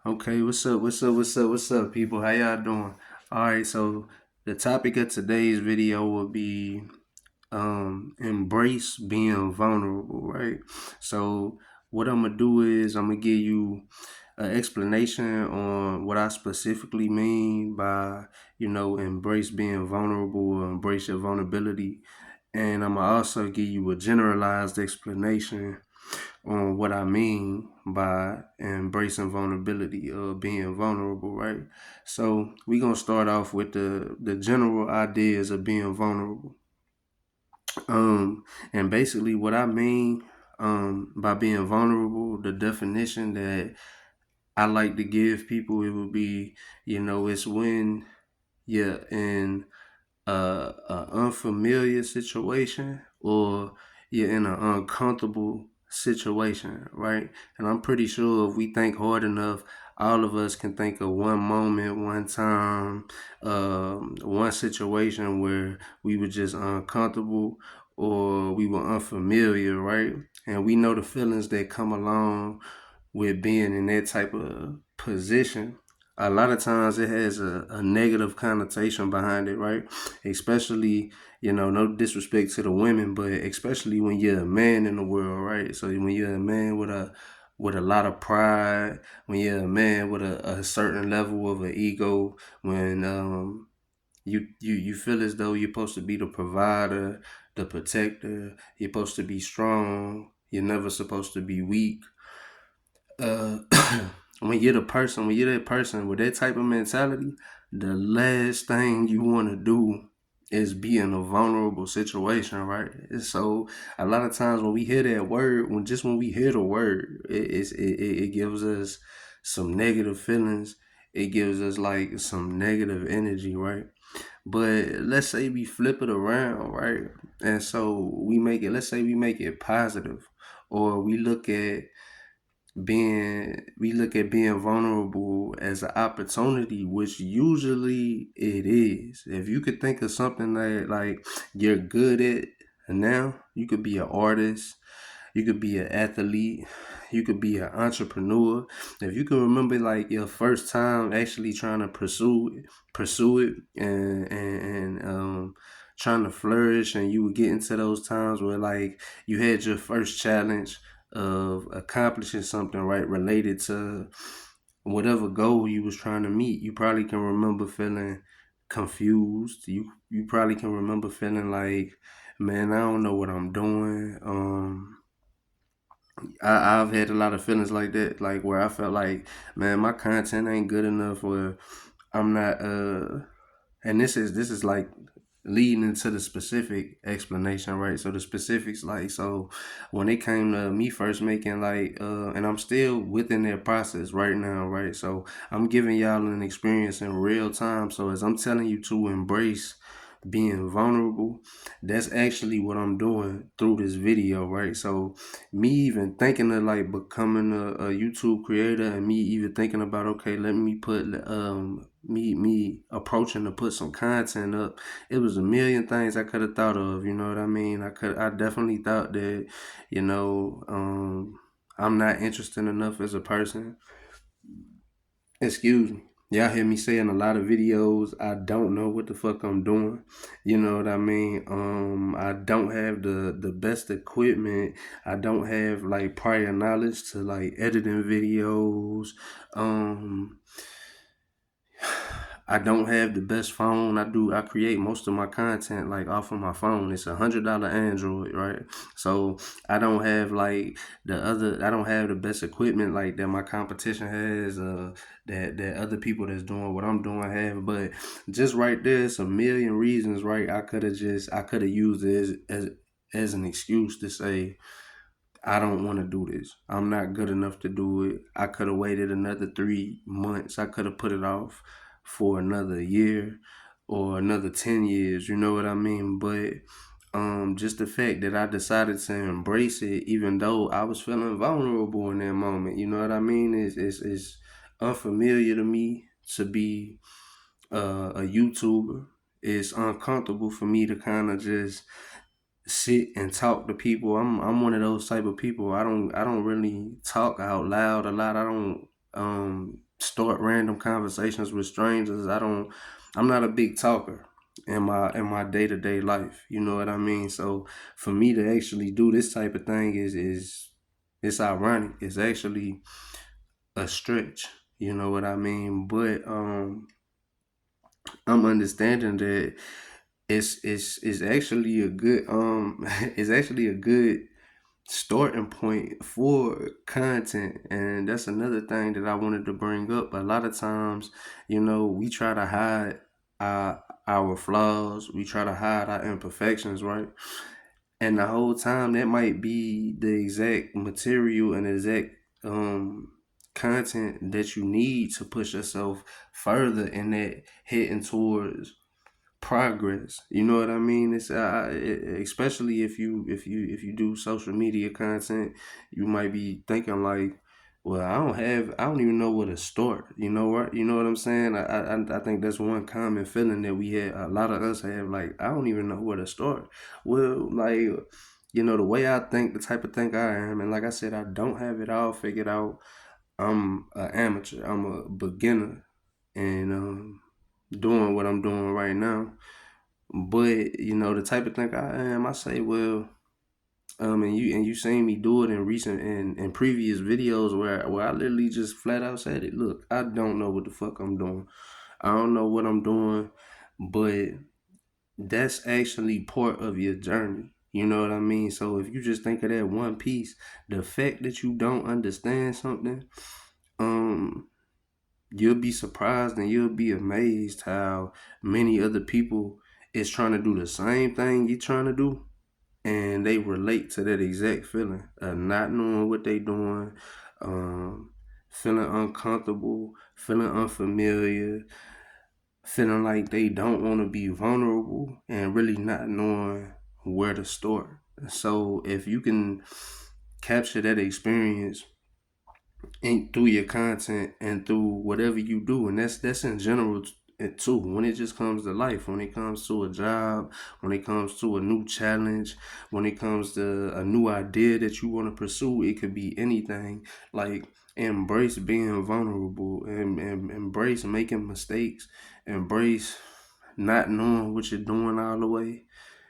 Okay, what's up, people? How y'all doing? All right, so the topic of today's video will be embrace being vulnerable, right? So what I'm gonna do is I'm gonna give you an explanation on what I specifically mean by, embrace being vulnerable or embrace your vulnerability. And I'm gonna also give you a generalized explanation on what I mean by embracing vulnerability or being vulnerable, right? So we're gonna start off with the general ideas of being vulnerable. And basically what I mean by being vulnerable, the definition that I like to give people, it would be, it's when you're in a unfamiliar situation or you're in an uncomfortable situation, right? And I'm pretty sure if we think hard enough, all of us can think of one moment, one time, one situation where we were just uncomfortable or we were unfamiliar, right? And we know the feelings that come along with being in that type of position. A lot of times it has a negative connotation behind it, right? Especially, no disrespect to the women, but especially when you're a man in the world, right? So when you're a man with a lot of pride, when you're a man with a certain level of an ego, when you feel as though you're supposed to be the provider, the protector, you're supposed to be strong, you're never supposed to be weak. uh when you're that person with that type of mentality, the last thing you want to do is be in a vulnerable situation, right? And so a lot of times when we hear that word, when we hear the word, it gives us some negative feelings. It gives us like some negative energy, right? But let's say we flip it around, right? And so let's say we make it positive, or we look at being vulnerable as an opportunity, which usually it is. If you could think of something that like you're good at now, you could be an artist, you could be an athlete, you could be an entrepreneur. If you can remember like your first time actually trying to pursue it and trying to flourish, and you would get into those times where like you had your first challenge of accomplishing something, right, related to whatever goal you was trying to meet. You probably can remember feeling confused. You probably can remember feeling like, man, I don't know what I'm doing. I've had a lot of feelings like that, like where I felt like, man, my content ain't good enough, or I'm not. And this is like leading into the specific explanation, right? So the specifics, like, so when it came to me first making like, and I'm still within that process right now, right? So I'm giving y'all an experience in real time. So as I'm telling you to embrace being vulnerable, that's actually what I'm doing through this video, right? So me even thinking of like becoming a YouTube creator, and me even thinking about, okay, let me put me approaching to put some content up, it was a million things I could have thought of, you know what I mean? I definitely thought that, I'm not interesting enough as a person. Excuse me. Y'all hear me say in a lot of videos, I don't know what the fuck I'm doing. You know what I mean? I don't have the best equipment. I don't have like prior knowledge to like editing videos. Um, I don't have the best phone. I create most of my content like off of my phone. It's $100 Android, right? So I don't have like I don't have the best equipment like that my competition has, that other people that's doing what I'm doing have. But just right there, it's a million reasons, right? I could have used it as an excuse to say I don't want to do this. I'm not good enough to do it. I could have waited another 3 months. I could have put it off for another year or another 10 years. You know what I mean? But just the fact that I decided to embrace it, even though I was feeling vulnerable in that moment. You know what I mean? It's unfamiliar to me to be a YouTuber. It's uncomfortable for me to kind of just sit and talk to people. I'm one of those type of people. I don't really talk out loud a lot. I don't start random conversations with strangers. I'm not a big talker in my day-to-day life. You know what I mean? So for me to actually do this type of thing is it's ironic. It's actually a stretch. You know what I mean? But I'm understanding that it's actually a good it's actually a good starting point for content. And that's another thing that I wanted to bring up. A lot of times, we try to hide our flaws, we try to hide our imperfections, right? And the whole time that might be the exact material and exact um content that you need to push yourself further in that heading towards progress. You know what I mean? It's especially if you do social media content, you might be thinking like, well, I don't even know where to start. You know what? You know what I'm saying? I think that's one common feeling that we had. A lot of us have, like, I don't even know where to start. Well, like, the way I think, the type of think I am, and like I said, I don't have it all figured out. I'm an amateur. I'm a beginner, and doing what I'm doing right now. But the type of thing I am, I say, well, and you seen me do it in recent and previous videos where I literally just flat out said it. Look, I don't know what the fuck I'm doing. I don't know what I'm doing, but that's actually part of your journey. You know what I mean? So if you just think of that one piece, the fact that you don't understand something, um, you'll be surprised and you'll be amazed how many other people is trying to do the same thing you're trying to do, and they relate to that exact feeling of not knowing what they doing, um, feeling uncomfortable, feeling unfamiliar, feeling like they don't want to be vulnerable, and really not knowing where to start. So if you can capture that experience through your content and through whatever you do, and that's in general too. When it just comes to life, when it comes to a job, when it comes to a new challenge, when it comes to a new idea that you want to pursue, it could be anything. Like, embrace being vulnerable, and embrace making mistakes, embrace not knowing what you're doing all the way,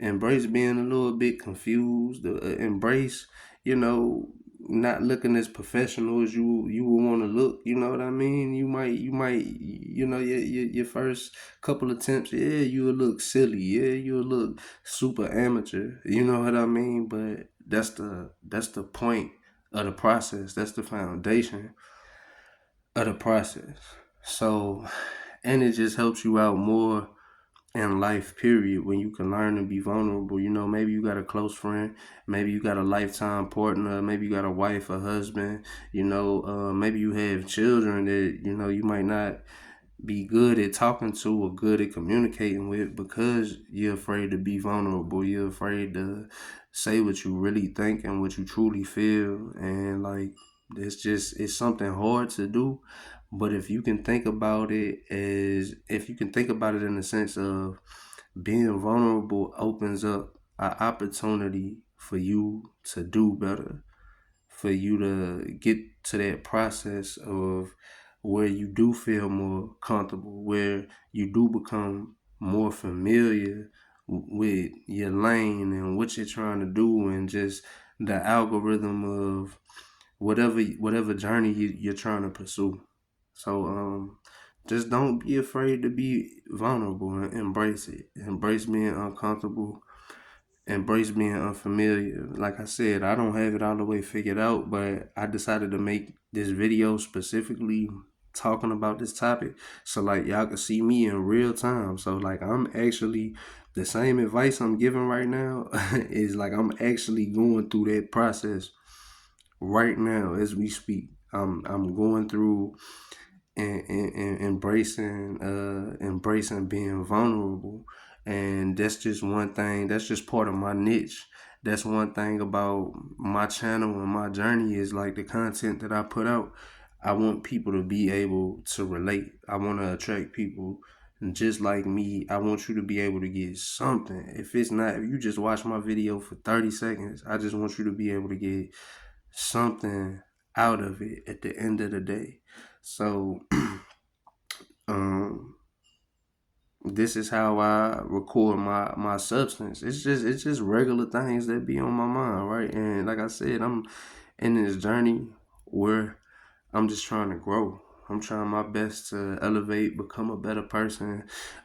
embrace being a little bit confused, embrace, you know, not looking as professional as you would want to look. You know what I mean? You might your first couple attempts, yeah, you'll look silly, yeah, you'll look super amateur. You know what I mean? But that's the point of the process. That's the foundation of the process. So, and it just helps you out more in life, period, when you can learn to be vulnerable. Maybe you got a close friend, maybe you got a lifetime partner, maybe you got a wife, a husband, maybe you have children that you might not be good at talking to or good at communicating with, because you're afraid to be vulnerable. You're afraid to say what you really think and what you truly feel. And like, it's something hard to do. But if you can think about it in the sense of being vulnerable opens up an opportunity for you to do better, for you to get to that process of where you do feel more comfortable, where you do become more familiar with your lane and what you're trying to do, and just the algorithm of whatever journey you're trying to pursue. So just don't be afraid to be vulnerable and embrace it. Embrace being uncomfortable. Embrace being unfamiliar. Like I said, I don't have it all the way figured out, but I decided to make this video specifically talking about this topic, so like y'all can see me in real time. So like, I'm actually, the same advice I'm giving right now is like, I'm actually going through that process right now as we speak. I'm going through and embracing being vulnerable. And that's just one thing, that's just part of my niche. That's one thing about my channel and my journey, is like the content that I put out, I want people to be able to relate. I want to attract people just like me. I want you to be able to get something. If you just watch my video for 30 seconds, I just want you to be able to get something out of it at the end of the day. So um this is how I record my substance. It's just regular things that be on my mind, right? And like I said, I'm in this journey where I'm just trying to grow. I'm trying my best to elevate, become a better person.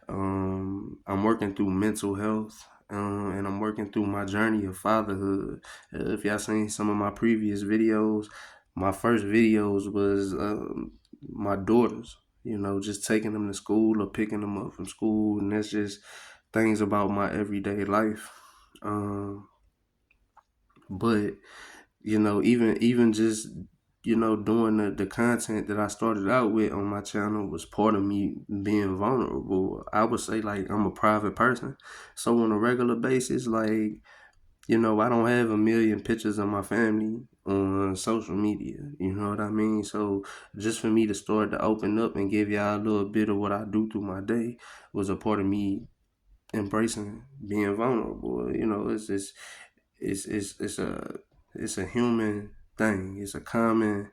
I'm working through mental health, and I'm working through my journey of fatherhood. If y'all seen some of my previous videos, my first videos was my daughters. You know, just taking them to school or picking them up from school, and that's just things about my everyday life. Um, but even just doing the content that I started out with on my channel was part of me being vulnerable. I would say like I'm a private person, so on a regular basis, like I don't have a million pictures of my family on social media. You know what I mean? So just for me to start to open up and give y'all a little bit of what I do through my day was a part of me embracing being vulnerable. It's a human thing. It's a common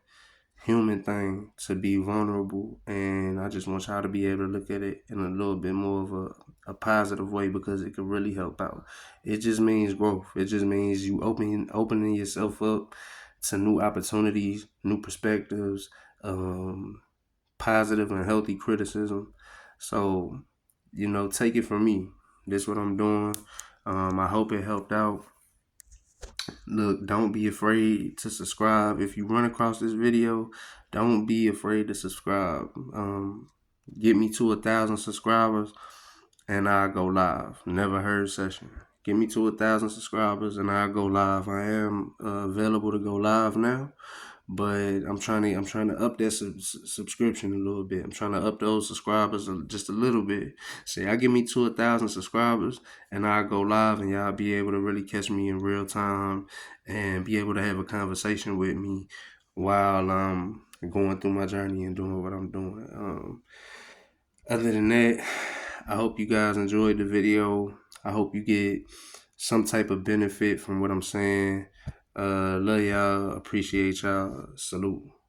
human thing to be vulnerable, and I just want y'all to be able to look at it in a little bit more of a positive way because it could really help out. It just means growth. It just means you opening yourself up to new opportunities, new perspectives, positive and healthy criticism. So, take it from me. This is what I'm doing. I hope it helped out. Look, don't be afraid to subscribe. If you run across this video, don't be afraid to subscribe. Get me to 1,000 subscribers and I'll go live. Never heard session. Get me to 1,000 subscribers and I'll go live. I am available to go live now, but I'm trying to up that subscription a little bit. I'm trying to up those subscribers just a little bit. See, I get me to 1,000 subscribers and I go live, and y'all be able to really catch me in real time and be able to have a conversation with me while I'm going through my journey and doing what I'm doing. Other than that, I hope you guys enjoyed the video. I hope you get some type of benefit from what I'm saying. Love y'all. Appreciate y'all. Salute.